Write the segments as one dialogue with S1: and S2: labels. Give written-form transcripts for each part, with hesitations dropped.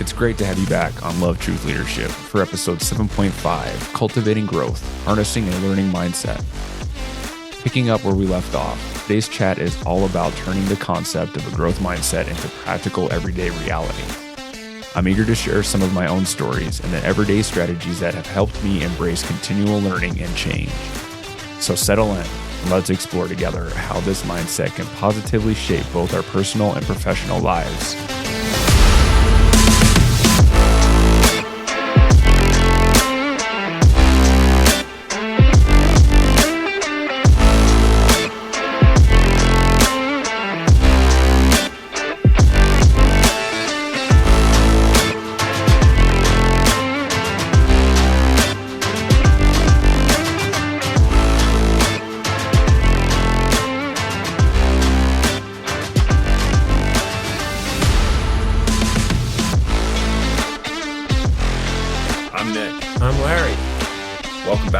S1: It's great to have you back on Love Truth Leadership for episode 7.5, Cultivating Growth, Harnessing a Learning Mindset. Picking up where we left off, today's chat is all about turning the concept of a growth mindset into practical everyday reality. I'm eager to share some of my own stories and the everyday strategies that have helped me embrace continual learning and change. So settle in and let's explore together how this mindset can positively shape both our personal and professional lives.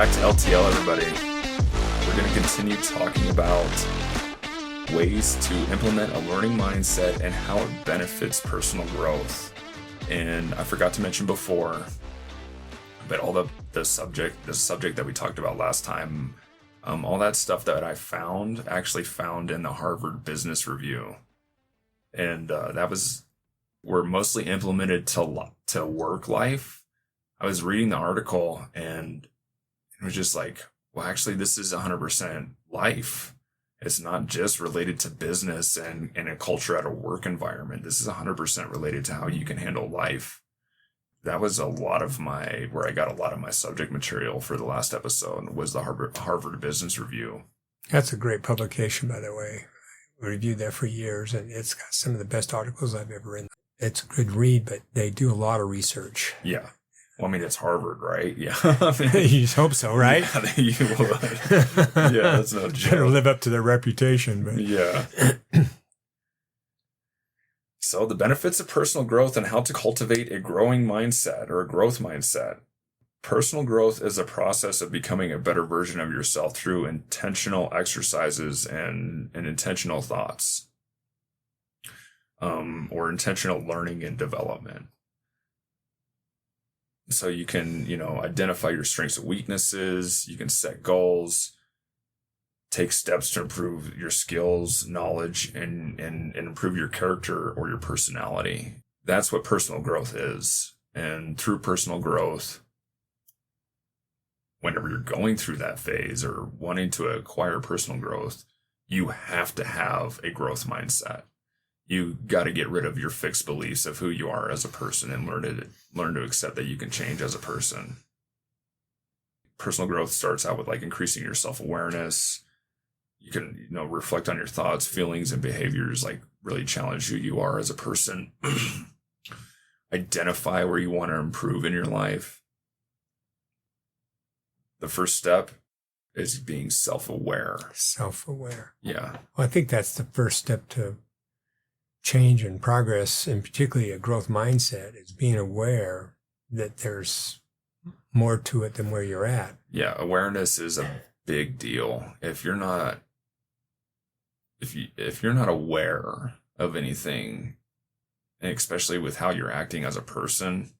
S1: LTL, everybody. We're going to continue talking about ways to implement a learning mindset and how it benefits personal growth. And I forgot to mention before, but all the subject that we talked about last time, all that stuff that I found in the Harvard Business Review, and were mostly implemented to work life. I was reading the article and it was just like, well, actually, this is 100% life. It's not just related to business and a culture at a work environment. This is 100% related to how you can handle life. That was where I got a lot of my subject material for the last episode was the Harvard Business Review. That's
S2: a great publication, by the way. I reviewed that for years, and it's got some of the best articles I've ever read. It's a good read, but they do a lot of research.
S1: Yeah. Well, I mean, it's Harvard, right? Yeah.
S2: You just hope so, right?
S1: Yeah, you would. Yeah, that's no joke.
S2: Better live up to their reputation. But.
S1: Yeah. So the benefits of personal growth and how to cultivate a growing mindset or a growth mindset. Personal growth is a process of becoming a better version of yourself through intentional exercises and intentional thoughts, or intentional learning and development. So you can, identify your strengths and weaknesses. You can set goals, take steps to improve your skills, knowledge, and improve your character or your personality. That's what personal growth is. And through personal growth, whenever you're going through that phase or wanting to acquire personal growth, you have to have a growth mindset. You got to get rid of your fixed beliefs of who you are as a person and learn to accept that you can change as a person. Personal growth starts out with increasing your self-awareness. You can, reflect on your thoughts, feelings, and behaviors, really challenge who you are as a person. Identify where you want to improve in your life. The first step is being self-aware.
S2: Self-aware.
S1: Yeah.
S2: Well, I think that's the first step to change and progress, and particularly a growth mindset, is being aware that there's more to it than where you're at.
S1: Yeah, awareness is a big deal. If you're not aware of anything, and especially with how you're acting as a person,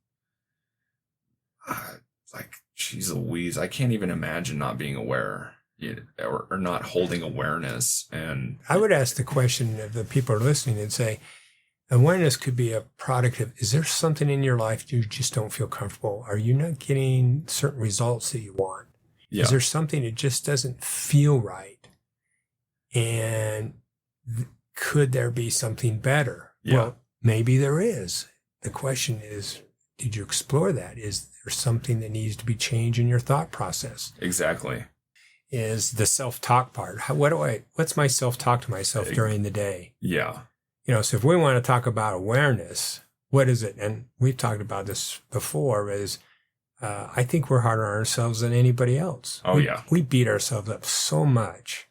S1: geez Louise, I can't even imagine not being aware. Or not holding awareness. And
S2: I would ask the question if the people are listening and say, awareness could be a product of, is there something in your life you just don't feel comfortable? Are you not getting certain results that you want? Yeah. Is there something that just doesn't feel right? And could there be something better?
S1: Yeah.
S2: Well, maybe there is. The question is, did you explore that? Is there something that needs to be changed in your thought process?
S1: Exactly.
S2: Is the self-talk part. What's my self-talk to myself during the day?
S1: Yeah.
S2: So if we want to talk about awareness, what is it? And we've talked about this before, is I think we're harder on ourselves than anybody else.
S1: Oh, yeah.
S2: We beat ourselves up so much.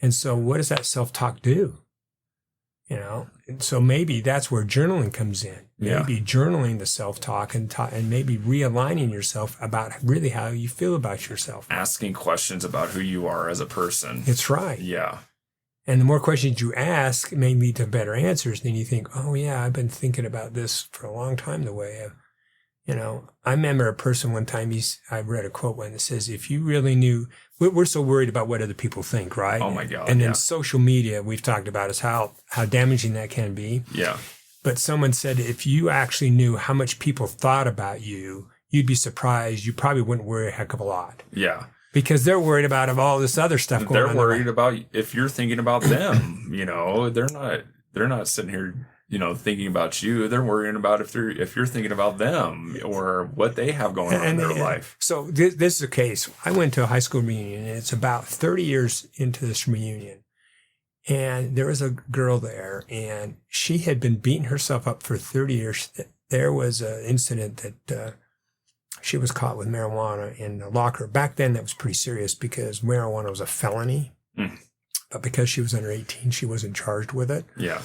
S2: And so what does that self-talk do? And so maybe that's where journaling comes in.
S1: Yeah.
S2: Maybe journaling the self-talk and maybe realigning yourself about really how you feel about yourself.
S1: Asking questions about who you are as a person.
S2: It's right.
S1: Yeah.
S2: And the more questions you ask may lead to better answers. Then you think, oh yeah, I've been thinking about this for a long time the way I've, I remember a person one time, I read a quote one that says, if you really knew, we're so worried about what other people think, right?
S1: Oh my God.
S2: And then social media, we've talked about is how damaging that can be.
S1: Yeah.
S2: But someone said, if you actually knew how much people thought about you, you'd be surprised. You probably wouldn't worry a heck of a lot.
S1: Yeah.
S2: Because they're worried about all this other stuff going on.
S1: They're worried about if you're thinking about them, they're not sitting here, thinking about you. They're worrying about if you're thinking about them or what they have going on in their life.
S2: So this is a case. I went to a high school reunion, and it's about 30 years into this reunion. And there was a girl there, and she had been beating herself up for 30 years. There was an incident that she was caught with marijuana in the locker. Back then, that was pretty serious because marijuana was a felony. Mm. But because she was under 18, she wasn't charged with it.
S1: Yeah.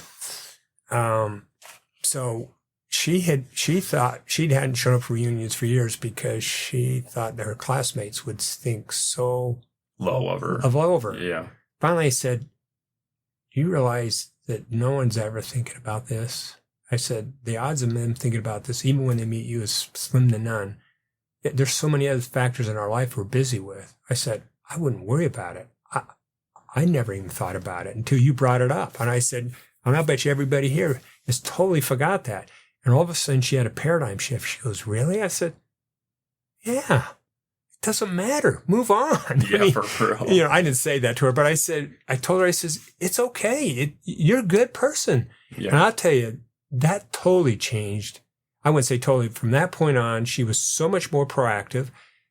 S2: So she thought she hadn't shown up for reunions for years because she thought that her classmates would think so
S1: low of her. Yeah.
S2: Finally, I said, do you realize that no one's ever thinking about this? I said, the odds of them thinking about this, even when they meet you, is slim to none. There's so many other factors in our life we're busy with. I said, I wouldn't worry about it. I never even thought about it until you brought it up. And I said, and I'll bet you everybody here has totally forgot that. And all of a sudden she had a paradigm shift. She goes, really? I said, yeah, it doesn't matter. Move on.
S1: Yeah, for real.
S2: I didn't say that to her, but I told her, I says, it's okay. You're a good person. Yeah. And I'll tell you, that totally changed. I wouldn't say totally. From that point on, she was so much more proactive.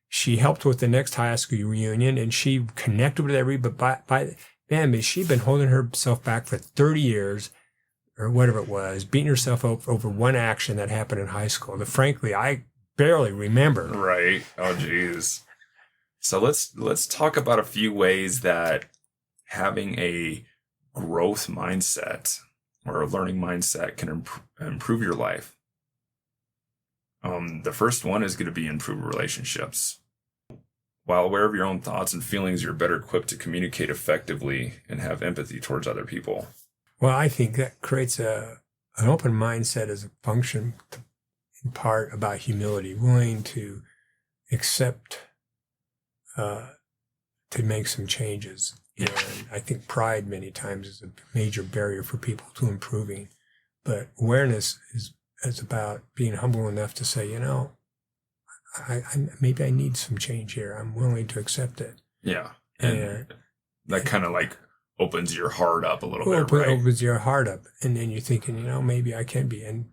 S2: She helped with the next high school reunion, and she connected with everybody. But she'd been holding herself back for 30 years or whatever it was, beating herself up over one action that happened in high school that, frankly, I barely remember.
S1: Right. Oh, geez. So let's talk about a few ways that having a growth mindset or a learning mindset can improve your life. The first one is going to be improve relationships. While aware of your own thoughts and feelings, you're better equipped to communicate effectively and have empathy towards other people.
S2: Well, I think that creates an open mindset as a function, in part, about humility, willing to accept, to make some changes. And I think pride many times is a major barrier for people to improving. But awareness is about being humble enough to say, maybe I need some change here. I'm willing to accept it.
S1: Yeah. And that kind of like opens your heart up a little bit, right?
S2: Opens your heart up. And then you're thinking, maybe I can be. And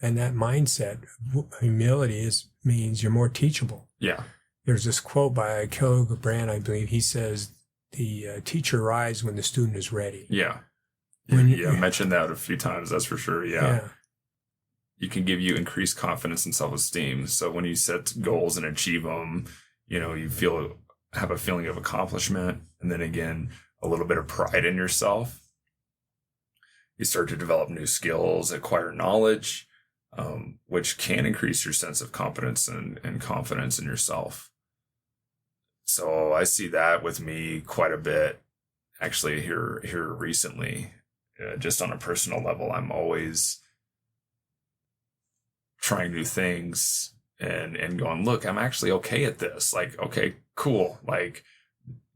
S2: that mindset, humility means you're more teachable.
S1: Yeah.
S2: There's this quote by Kyle Brand, I believe. He says, the teacher arrives when the student is ready.
S1: Yeah. I mentioned that a few times, that's for sure. Yeah. You can give you increased confidence and self-esteem. So when you set goals and achieve them, you have a feeling of accomplishment. And then again, a little bit of pride in yourself. You start to develop new skills, acquire knowledge, which can increase your sense of competence and confidence in yourself. So I see that with me quite a bit, actually here recently, just on a personal level. I'm always trying new things and going, look, I'm actually okay at this. Like, okay, cool. Like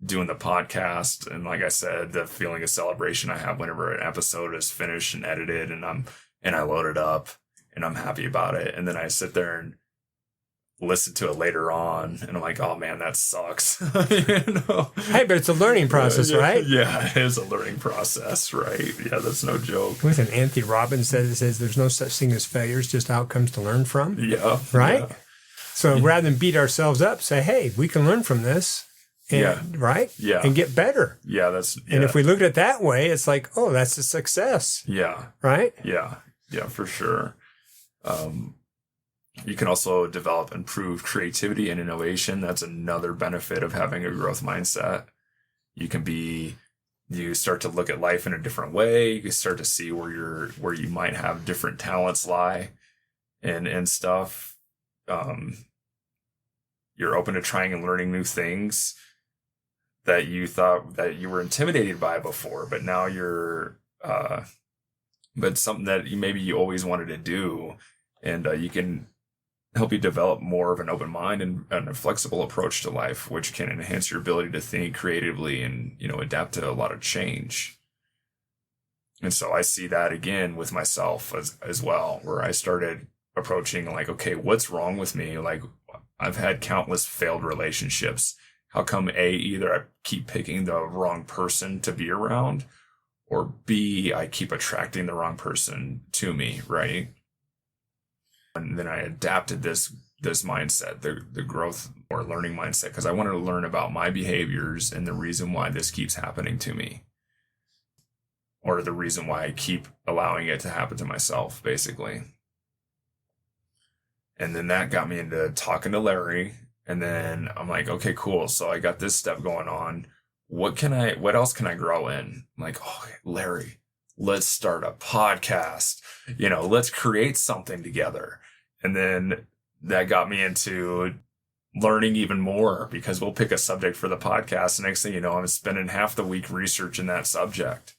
S1: doing the podcast. And like I said, the feeling of celebration I have whenever an episode is finished and edited and I load it up and I'm happy about it. And then I sit there and listen to it later on and I'm like, oh man, that sucks.
S2: Hey, but it's a learning process, right?
S1: Yeah, it is a learning process, right? Yeah, that's no joke.
S2: Listen, Anthony Robbins says there's no such thing as failures, just outcomes to learn from.
S1: Yeah.
S2: Right?
S1: Yeah.
S2: So rather than beat ourselves up, say, hey, we can learn from this. And, right?
S1: Yeah.
S2: And get better.
S1: Yeah,
S2: and if we look at it that way, it's like, oh, that's a success.
S1: Yeah.
S2: Right?
S1: Yeah. Yeah, for sure. You can also develop improved creativity and innovation. That's another benefit of having a growth mindset. You start to look at life in a different way. You can start to see where you might have different talents lie and stuff. You're open to trying and learning new things. that you thought that you were intimidated by before, but now you're, but something that maybe you always wanted to do, and you can help you develop more of an open mind and a flexible approach to life, which can enhance your ability to think creatively and, adapt to a lot of change. And so I see that again with myself as well, where I started approaching like, okay, what's wrong with me? Like, I've had countless failed relationships. How come either I keep picking the wrong person to be around, or B, I keep attracting the wrong person to me, right? And then I adapted this mindset, the growth or learning mindset, because I wanted to learn about my behaviors and the reason why this keeps happening to me, or the reason why I keep allowing it to happen to myself, basically. And then that got me into talking to Larry. And then I'm like, okay, cool. So I got this step going on. What else can I grow in? I'm like, oh, Larry, let's start a podcast. Let's create something together. And then that got me into learning even more, because we'll pick a subject for the podcast. And next thing you know, I'm spending half the week researching that subject.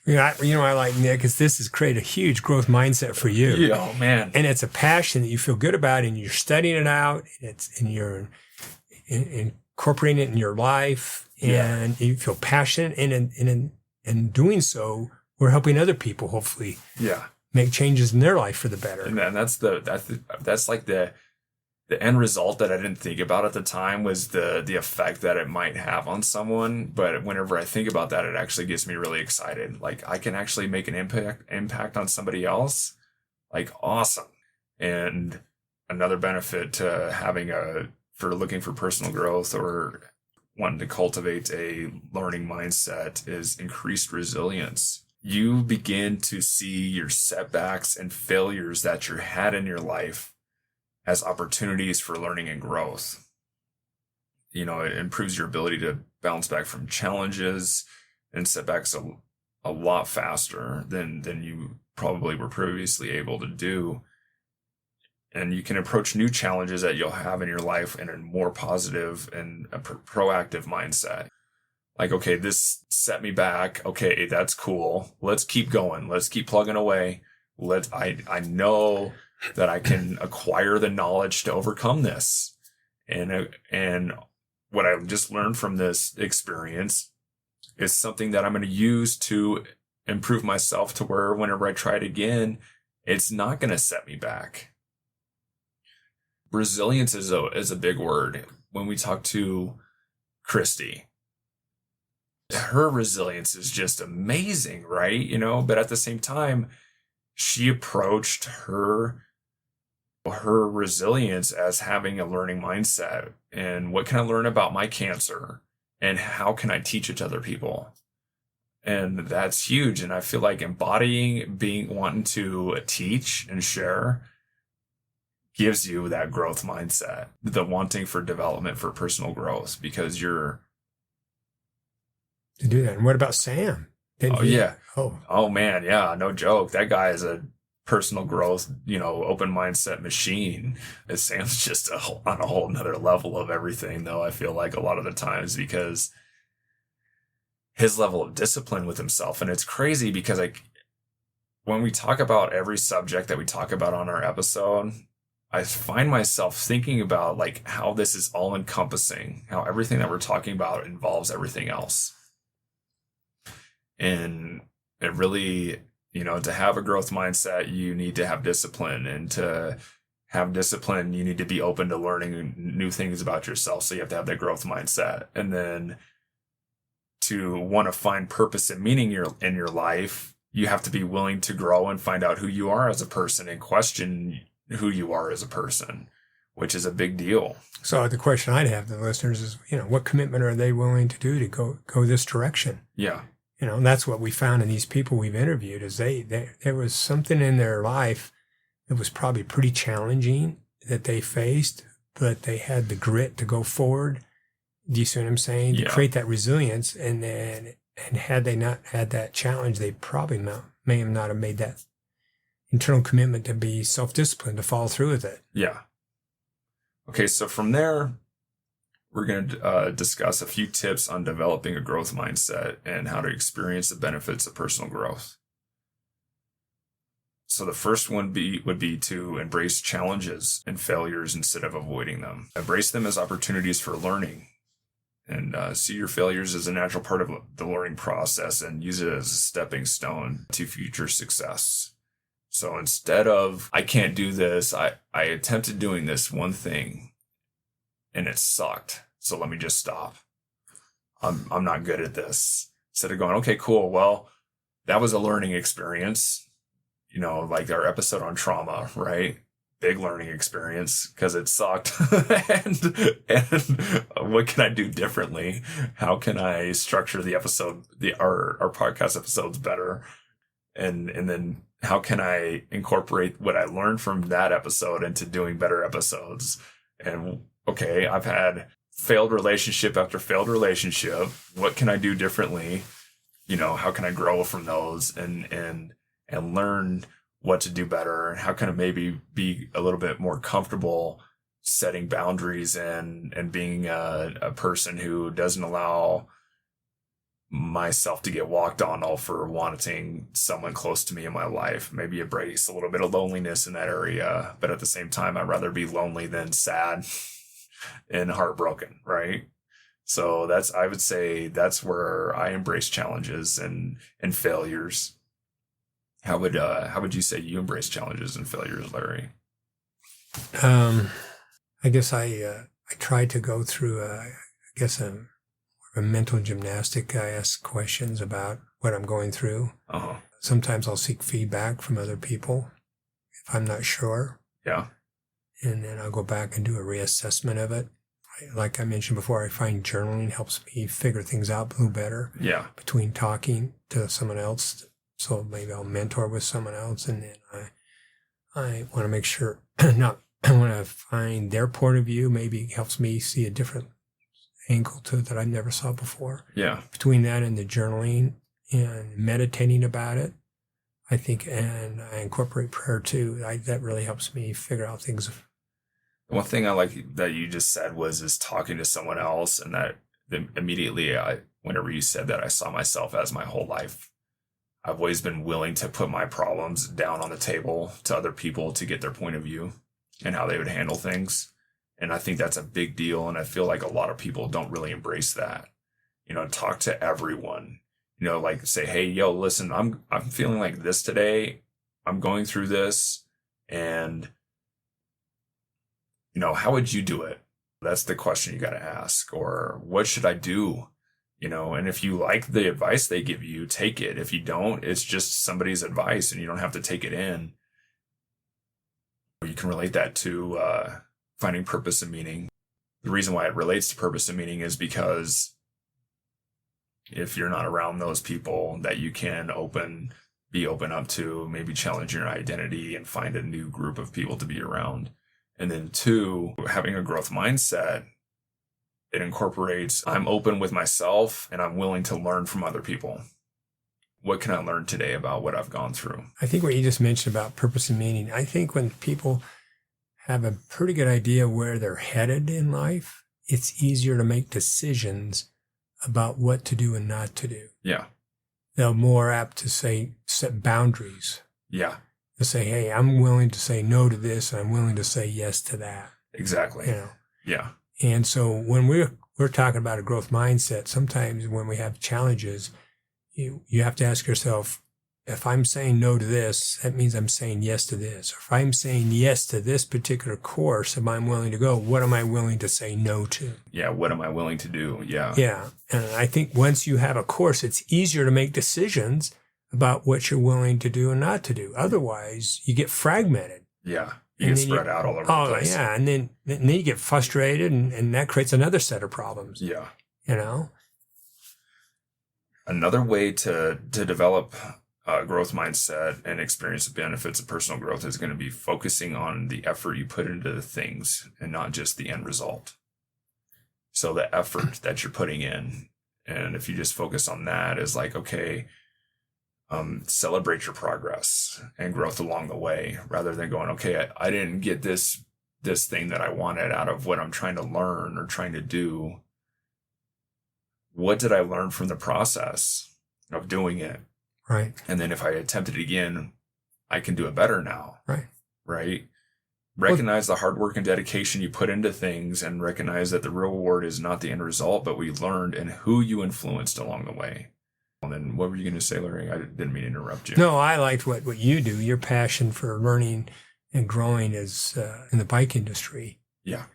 S2: I like Nick, because this has created a huge growth mindset for you.
S1: Yeah, oh man.
S2: And it's a passion that you feel good about, and you're studying it out, and you're incorporating it in your life, and you feel passionate. And in doing so, we're helping other people hopefully make changes in their life for the better.
S1: And that's like the end result that I didn't think about at the time, was the effect that it might have on someone. But whenever I think about that, it actually gets me really excited. Like, I can actually make an impact on somebody else. Like, awesome. And another benefit to for looking for personal growth or wanting to cultivate a learning mindset is increased resilience. You begin to see your setbacks and failures that you had in your life as opportunities for learning and growth. It improves your ability to bounce back from challenges and setbacks a lot faster than you probably were previously able to do. And you can approach new challenges that you'll have in your life in a more positive and a proactive mindset. Like, okay, this set me back. Okay, that's cool. Let's keep going. Let's keep plugging away. I know that I can acquire the knowledge to overcome this. And what I just learned from this experience is something that I'm going to use to improve myself to where whenever I try it again, it's not going to set me back. Resilience is a big word. When we talk to Christy, her resilience is just amazing, right? But at the same time, she approached her resilience as having a learning mindset. And what can I learn about my cancer? And how can I teach it to other people? And that's huge. And I feel like embodying, wanting to teach and share gives you that growth mindset, the wanting for development, for personal growth, because you're
S2: to do that. And what about Sam?
S1: Oh man. Yeah. No joke. That guy is a personal growth, open mindset machine. Sam's just on a whole nother level of everything, though, I feel like a lot of the times, because his level of discipline with himself. And it's crazy because when we talk about every subject that we talk about on our episode, I find myself thinking about like how this is all encompassing, how everything that we're talking about involves everything else. And it really, to have a growth mindset, you need to have discipline, and to have discipline, you need to be open to learning new things about yourself. So you have to have that growth mindset. And then to want to find purpose and meaning in your life, you have to be willing to grow and find out who you are as a person and question who you are as a person, which is a big deal. So
S2: the question I'd have to the listeners is, what commitment are they willing to do to go this direction?
S1: Yeah.
S2: And that's what we found in these people we've interviewed, is there was something in their life that was probably pretty challenging that they faced, but they had the grit to go forward. Do you see what I'm saying? To create that resilience. And had they not had that challenge, they probably may have not have made that internal commitment to be self-disciplined, to follow through with it.
S1: Yeah. Okay, so from there, we're going to discuss a few tips on developing a growth mindset and how to experience the benefits of personal growth. So the first one would be to embrace challenges and failures instead of avoiding them. Embrace them as opportunities for learning, and see your failures as a natural part of the learning process and use it as a stepping stone to future success. So instead of, I can't do this, I attempted doing this one thing and it sucked, so let me just stop. I'm not good at this. Instead of going, okay, cool, well, that was a learning experience. You know, like our episode on trauma, right? Big learning experience because it sucked. and what can I do differently? How can I structure the episode, our podcast episodes better? And then how can I incorporate what I learned from that episode into doing better episodes? And okay, I've had failed relationship after failed relationship. What can I do differently? You know, how can I grow from those and learn what to do better? How can I maybe be a little bit more comfortable setting boundaries and being a person who doesn't allow myself to get walked on all for wanting someone close to me in my life. Maybe embrace a little bit of loneliness in that area, but at the same time, I'd rather be lonely than sad and heartbroken, right? So I would say that's where I embrace challenges and failures. How would you say you embrace challenges and failures, Larry?
S2: I guess I try to go through a mental gymnastic. I ask questions about what I'm going through.
S1: Uh-huh.
S2: Sometimes I'll seek feedback from other people if I'm not sure.
S1: Yeah.
S2: And then I'll go back and do a reassessment of it. Like I mentioned before, I find journaling helps me figure things out a little better.
S1: Yeah.
S2: Between talking to someone else. So maybe I'll mentor with someone else, and then I want to make sure I want to find their point of view. Maybe it helps me see a different angle to it that I never saw before.
S1: Yeah. Between
S2: that and the journaling and meditating about it, I think, and I incorporate prayer too. That really helps me figure out things.
S1: One thing I like that you just said is talking to someone else, and that immediately, whenever you said that, I saw myself as my whole life. I've always been willing to put my problems down on the table to other people to get their point of view and how they would handle things. And I think that's a big deal. And I feel like a lot of people don't really embrace that. You know, talk to everyone, you know, like say, hey, yo, listen, I'm feeling like this today. I'm going through this. And, you know, how would you do it? That's the question you got to ask. Or what should I do? You know, and if you like the advice they give you, take it. If you don't, it's just somebody's advice and you don't have to take it in. You can relate that to finding purpose and meaning. The reason why it relates to purpose and meaning is because if you're not around those people that you can be open up to, maybe challenge your identity and find a new group of people to be around. And then 2, having a growth mindset. It incorporates, I'm open with myself and I'm willing to learn from other people. What can I learn today about what I've gone through?
S2: I think what you just mentioned about purpose and meaning, I think when people have a pretty good idea where they're headed in life, it's easier to make decisions about what to do and not to do.
S1: Yeah.
S2: They're more apt to set boundaries.
S1: Yeah.
S2: To say, hey, I'm willing to say no to this and I'm willing to say yes to that.
S1: Exactly.
S2: You know?
S1: Yeah.
S2: And so when we're talking about a growth mindset, sometimes when we have challenges, you have to ask yourself, if I'm saying no to this, that means I'm saying yes to this. Or if I'm saying yes to this particular course, if I'm willing to go, what am I willing to say no to?
S1: Yeah, what am I willing to do? Yeah.
S2: Yeah. And I think once you have a course, it's easier to make decisions about what you're willing to do and not to do. Otherwise, you get fragmented.
S1: Yeah. You get spread out all over the place.
S2: Oh, yeah. And then you get frustrated, and that creates another set of problems.
S1: Yeah.
S2: You know?
S1: Another way to develop a growth mindset and experience the benefits of personal growth is going to be focusing on the effort you put into the things and not just the end result. So the effort that you're putting in, and if you just focus on that, is like, okay, celebrate your progress and growth along the way, rather than going, okay, I didn't get this this thing that I wanted out of what I'm trying to learn or trying to do, what did I learn from the process of doing it?
S2: Right.
S1: And then if I attempt it again, I can do it better now.
S2: Right.
S1: Right. Recognize the hard work and dedication you put into things, and recognize that the real reward is not the end result, but what you learned and who you influenced along the way. And then what were you going to say, Larry? I didn't mean to interrupt you.
S2: No, I liked what you do. Your passion for learning and growing is in the bike industry.
S1: Yeah.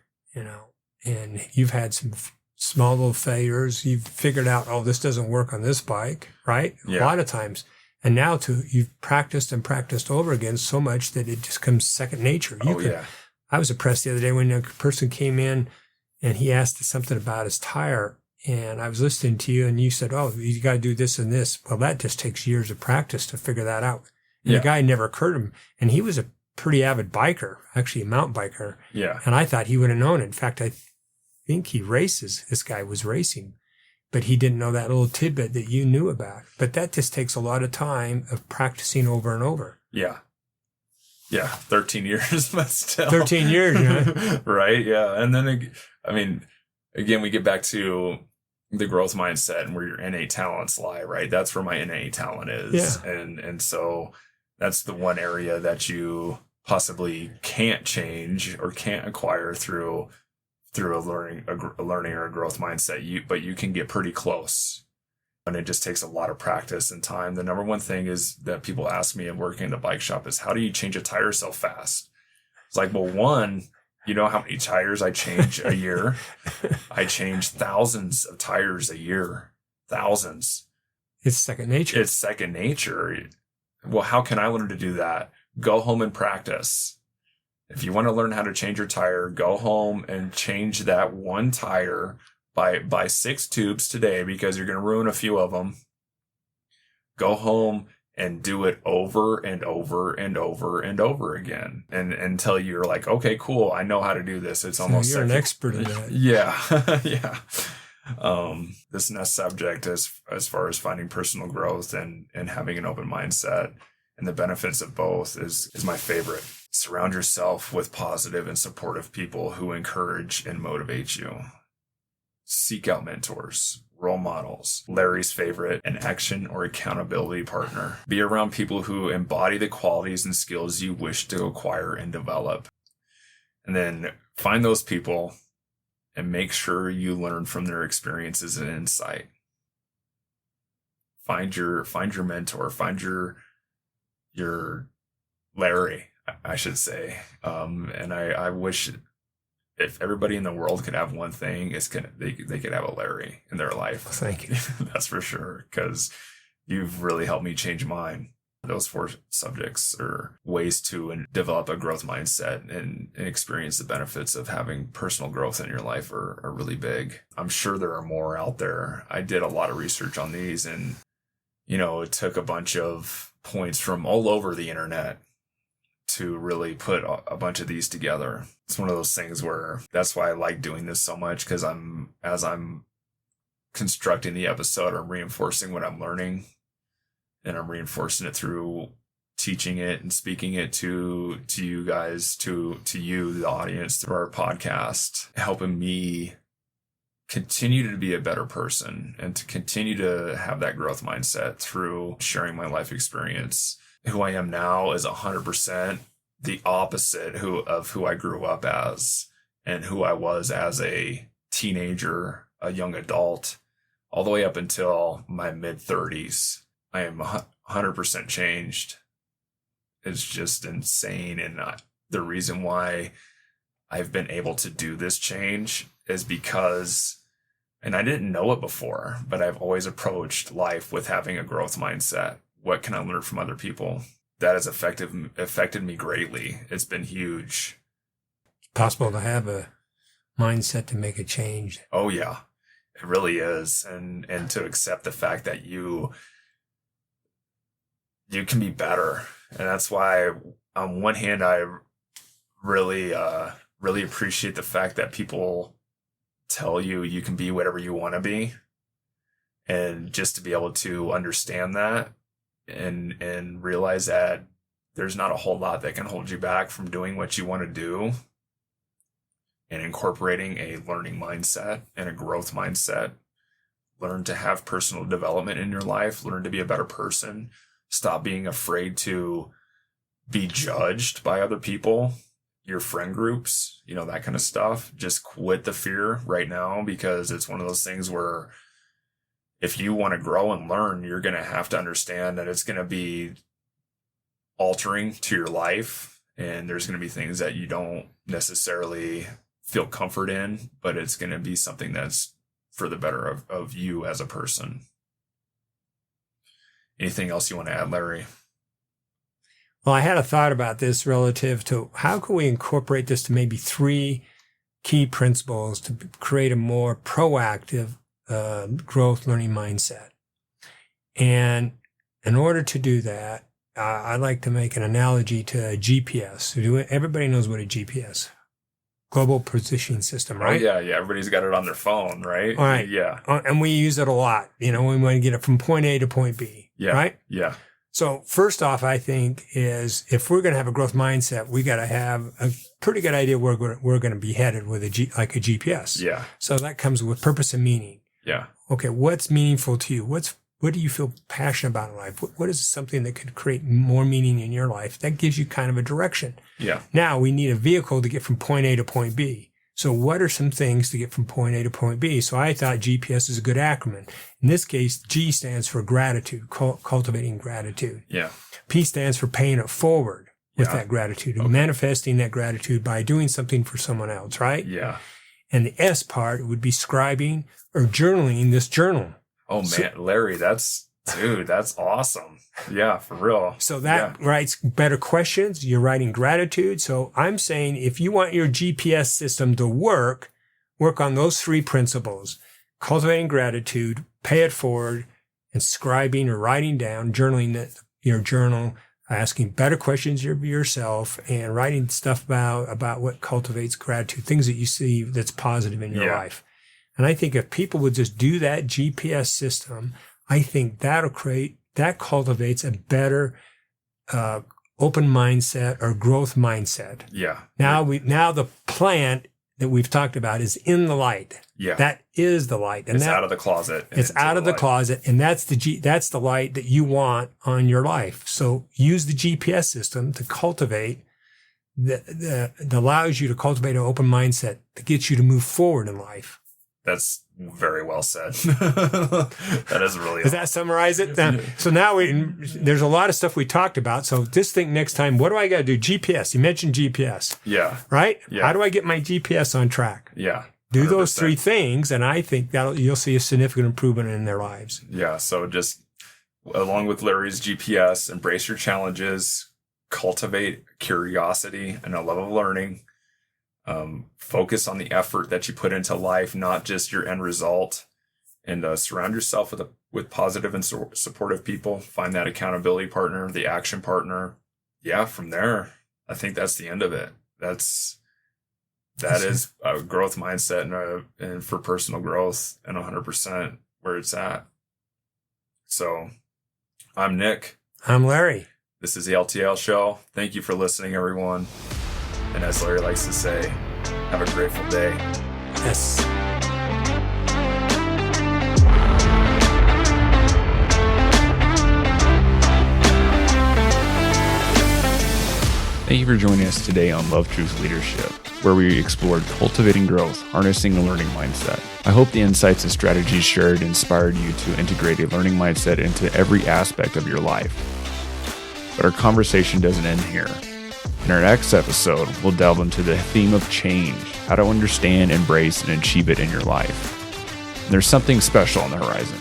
S2: And you've had some small little failures. You've figured out, oh, this doesn't work on this bike, right?
S1: Yeah.
S2: A lot of times. And now you've practiced and practiced over again so much that it just comes second nature.
S1: Yeah.
S2: I was impressed the other day when a person came in and he asked something about his tire. And I was listening to you and you said, oh, you got to do this and this. Well, that just takes years of practice to figure that out. And the guy never occurred to him. And he was a pretty avid biker, actually a mountain biker.
S1: Yeah.
S2: And I thought he would have known. In fact, I think he races. This guy was racing, but he didn't know that little tidbit that you knew about. But that just takes a lot of time of practicing over and over.
S1: Yeah. Yeah. 13 years, but still.
S2: 13 years, right?
S1: Right. Yeah. And then, I mean, again, we get back to the growth mindset and where your innate talents lie, right? That's where my innate talent is.
S2: Yeah.
S1: And so that's the one area that you possibly can't change or can't acquire through a learning or a growth mindset. But you can get pretty close, and it just takes a lot of practice and time. The number one thing is that people ask me in working in the bike shop is, how do you change a tire so fast? It's like, well, one, you know how many tires I change a year? I change thousands of tires a year. Thousands.
S2: It's second nature.
S1: It's second nature. Well, how can I learn to do that? Go home and practice. If you want to learn how to change your tire, go home and change that one tire by 6 tubes today, because you're going to ruin a few of them. Go home and do it over and over and over and over again, and until you're like, okay, cool, I know how to do this. It's almost
S2: you're an expert in that.
S1: Yeah. Yeah. This next subject, as far as finding personal growth and having an open mindset and the benefits of both, is my favorite. Surround yourself with positive and supportive people who encourage and motivate you. Seek out mentors, role models. Larry's favorite, an action or accountability partner. Be around people who embody the qualities and skills you wish to acquire and develop. And then find those people and make sure you learn from their experiences and insight. Find your mentor, find your Larry, I should say. And I wish if everybody in the world could have one thing, they could have a Larry in their life.
S2: Thank you.
S1: That's for sure, because you've really helped me change mine. Those 4 subjects are ways to develop a growth mindset and experience the benefits of having personal growth in your life are really big. I'm sure there are more out there. I did a lot of research on these, and it took a bunch of points from all over the internet to really put a bunch of these together. It's one of those things where that's why I like doing this so much, because as I'm constructing the episode, I'm reinforcing what I'm learning, and I'm reinforcing it through teaching it and speaking it to you guys, to you, the audience, through our podcast, helping me continue to be a better person and to continue to have that growth mindset through sharing my life experience. Who I am now is 100% the opposite of who I grew up as and who I was as a teenager, a young adult, all the way up until my mid-30s. I am 100% changed. It's just insane. And the reason why I've been able to do this change is because, and I didn't know it before, but I've always approached life with having a growth mindset. What can I learn from other people? That has affected me greatly. It's been huge.
S2: It's possible to have a mindset to make a change.
S1: Oh yeah, it really is. And to accept the fact that you can be better. And that's why on one hand, I really appreciate the fact that people tell you can be whatever you want to be. And just to be able to understand that and realize that there's not a whole lot that can hold you back from doing what you want to do. and incorporating a learning mindset and a growth mindset. Learn to have personal development in your life. Learn to be a better person. Stop being afraid to be judged by other people, your friend groups, that kind of stuff. Just quit the fear right now, because it's one of those things where if you want to grow and learn, you're going to have to understand that it's going to be altering to your life. And there's going to be things that you don't necessarily feel comfort in, but it's going to be something that's for the better of you as a person. Anything else you want to add, Larry?
S2: Well, I had a thought about this relative to how can we incorporate this to maybe 3 key principles to create a more proactive growth learning mindset. And in order to do that, I'd like to make an analogy to a GPS. Everybody knows what a GPS, global positioning system, right?
S1: Oh, yeah. Everybody's got it on their phone, right?
S2: All right.
S1: Yeah.
S2: And we use it a lot. We want to get it from point A to point B.
S1: Yeah.
S2: Right?
S1: Yeah.
S2: So first off, I think is if we're going to have a growth mindset, we got to have a pretty good idea where we're going to be headed with a GPS.
S1: Yeah.
S2: So that comes with purpose and meaning.
S1: Yeah.
S2: Okay. What's meaningful to you? What do you feel passionate about in life? What is something that could create more meaning in your life? That gives you kind of a direction.
S1: Yeah.
S2: Now we need a vehicle to get from point A to point B. So what are some things to get from point A to point B? So I thought GPS is a good acronym. In this case, G stands for gratitude, cultivating gratitude.
S1: Yeah.
S2: P stands for paying it forward with that gratitude, and manifesting that gratitude by doing something for someone else, right?
S1: Yeah.
S2: And the S part would be scribing or journaling this journal.
S1: Oh, man, Larry, that's awesome. Yeah, for real.
S2: So that writes better questions. You're writing gratitude. So I'm saying if you want your GPS system to work on those 3 principles: cultivating gratitude, pay it forward, and scribing or writing down, journaling your journal, asking better questions of yourself, and writing stuff about what cultivates gratitude, things that you see that's positive in your life. And I think if people would just do that GPS system, I think that cultivates a better open mindset or growth mindset.
S1: Yeah.
S2: Now the plant that we've talked about is in the light.
S1: Yeah.
S2: That is the light. And
S1: it's out of the closet.
S2: It's out of the closet, and that's the light that you want on your life. So use the GPS system to cultivate that allows you to cultivate an open mindset that gets you to move forward in life.
S1: That's very well said. That is really.
S2: Does that summarize it? So now there's a lot of stuff we talked about. So just think next time, what do I got to do? GPS. You mentioned GPS.
S1: Yeah.
S2: Right?
S1: Yeah.
S2: How do I get my GPS on track?
S1: Yeah. 100%.
S2: Do those 3 things, and I think you'll see a significant improvement in their lives.
S1: Yeah. So just along with Larry's GPS, embrace your challenges, cultivate curiosity and a love of learning. Focus on the effort that you put into life, not just your end result, and surround yourself with positive and supportive people. Find that accountability partner, the action partner. Yeah, from there, I think that's the end of it. That is a growth mindset and for personal growth, and 100% where it's at. So I'm Nick.
S2: I'm Larry.
S1: This is the LTL Show. Thank you for listening, everyone. And as Larry likes to say, have a grateful day.
S2: Yes.
S3: Thank you for joining us today on Love Truth Leadership, where we explored cultivating growth, harnessing a learning mindset. I hope the insights and strategies shared inspired you to integrate a learning mindset into every aspect of your life. But our conversation doesn't end here. In our next episode, we'll delve into the theme of change, how to understand, embrace, and achieve it in your life. And there's something special on the horizon.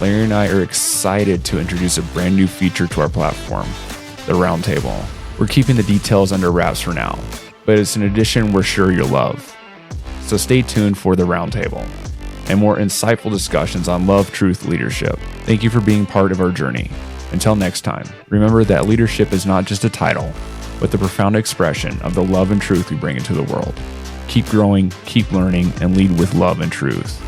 S3: Larry and I are excited to introduce a brand new feature to our platform, the Roundtable. We're keeping the details under wraps for now, but it's an addition we're sure you'll love. So stay tuned for the Roundtable and more insightful discussions on love, truth, leadership. Thank you for being part of our journey. Until next time, remember that leadership is not just a title, but the profound expression of the love and truth we bring into the world. Keep growing, keep learning, and lead with love and truth.